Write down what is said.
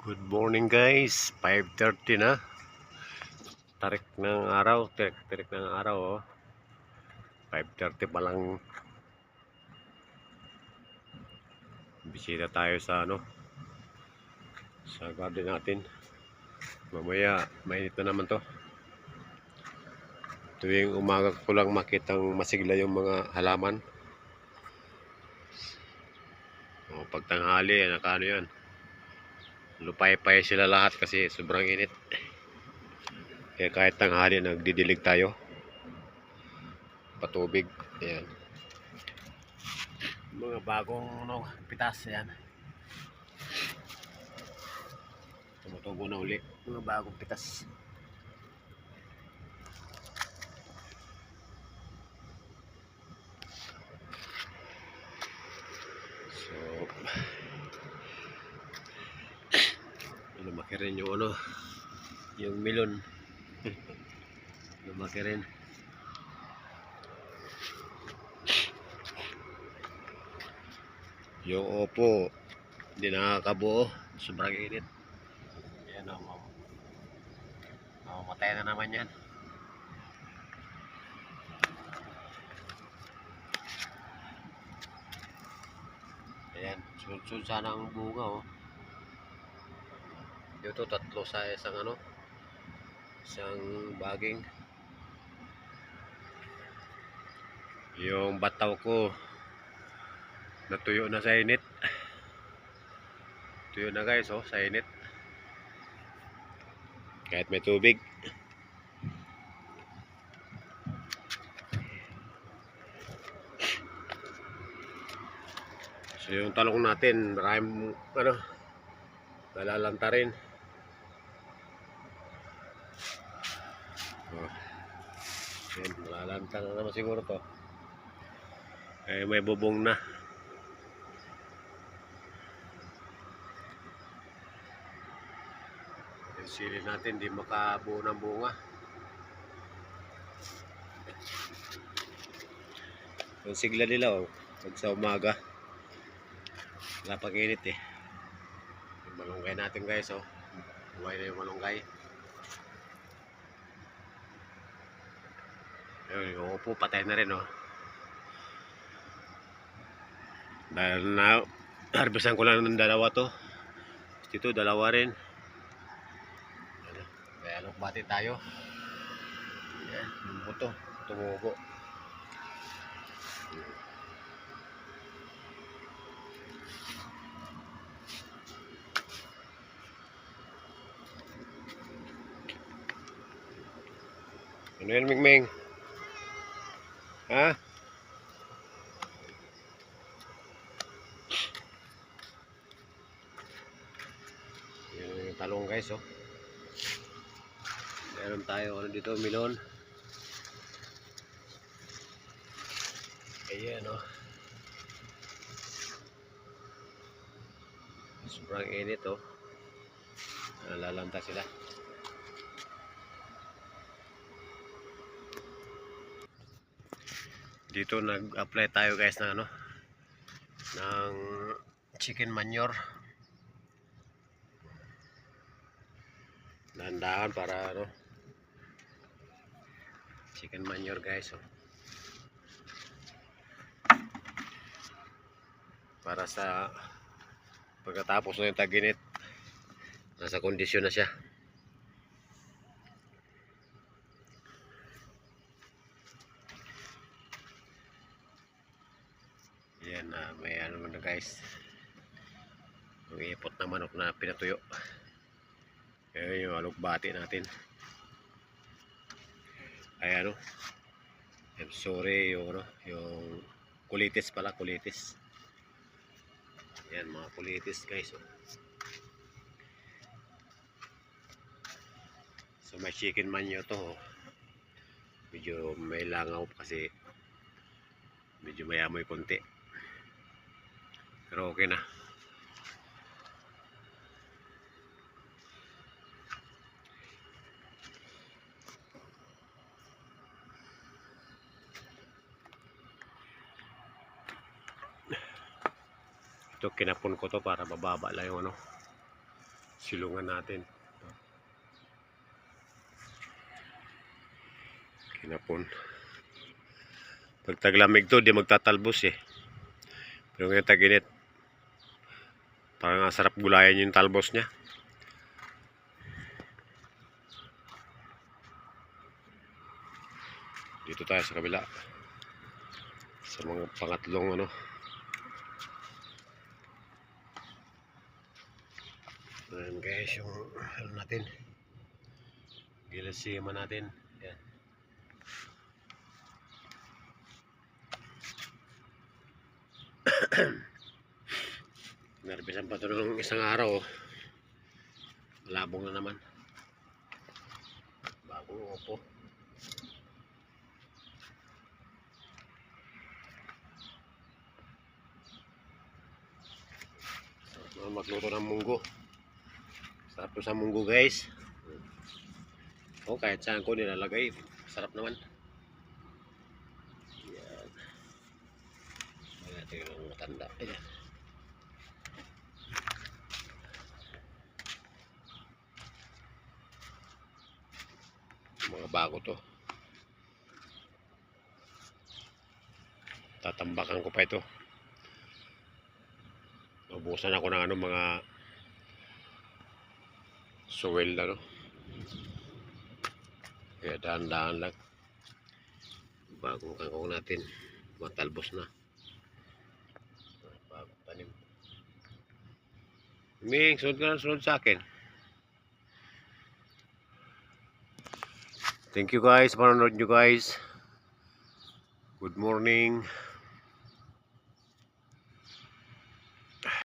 Good morning guys, 5:30 na. Tarik ng araw oh. 5:30 pa lang. Bisita tayo sa sa garden natin. Mamaya mainit na naman to. Tuwing umaga ko lang makitang masigla yung mga halaman. Pag tanghali, nakano yan. Lupay-pay sila lahat kasi sobrang init. Kaya kahit tanghali nagdidilig tayo. Patubig. Ayan. Mga bagong pitas yan. Tumutubo na uli. Mga bagong pitas. So, lumaki rin yung melon. Lumaki rin. Yung opo, hindi nakakabuo. Sobrang init. Ayan o. Mamatay na naman yan. Ayan. Sunod-sunod sana ang bunga o. Dito tatlo sa isang isang baging. Yung bataw ko natuyo na sa init. Tuyo na guys sa init. Kahit may tubig. So yung talong natin, maraming nalalanta rin. Yan, nalalanta na naman siguro to. May bubong na. Yung sili natin di makabuo ng bunga. Yung sigla nila pag sa umaga wala pang init yung malunggay natin guys buhay na yung malunggay. Ayun, yung upo patay na rin dahil na harvestan ko lang ng dalawa to. Dito dalawa rin. Kaya bati tayo. Yan, yung buto tumubo. Ano yan, Mingming? Ha? Yan yung talong guys meron tayo dito, melon. Ayan sobrang init nalalanta sila. Dito nag-apply tayo guys ng chicken manure. Dahan-dahan para chicken manure guys para sa pagkatapos ng tag-init nasa kondisyon na siya. Yan may na guys, yung ipot na manok na pinatuyo. Ayan yung alugbati natin. Ay I'm sorry yung kulitis pala, kulitis. Yan mga kulitis guys so may chicken manure to medyo may langaw kasi medyo mayamoy konti pero okay na. Ito kinapon ko to para bababa lang yung silungan natin. Kinapon. Pag taglamig to, di magtatalbos eh. Pero ngayon tag-init, parang sarap gulayan yung talbos niya. Dito tayo sa kabila. Sa mga pangatlong ano. Ayan guys, yung ano natin. Gilasima natin. Ayan. Narbisan pa ito ng isang araw. Malabong na naman. Bagong upo. Magluto ng munggo. Sarap to sa munggo guys. O kahit saan ko nilalagay, sarap naman. Ayan. Ayan yung matanda. Ayan. Mga bago to. Tatambakan ko pa ito. Ubusan ako ng ano, mga soil ano. Kaya dahan-dahan lang. Bagong kangkong natin. Matalbos na. Bagong tanim. Ming, sunod ka na sunod sa akin. Thank you guys. Panonood nyo guys. Good morning.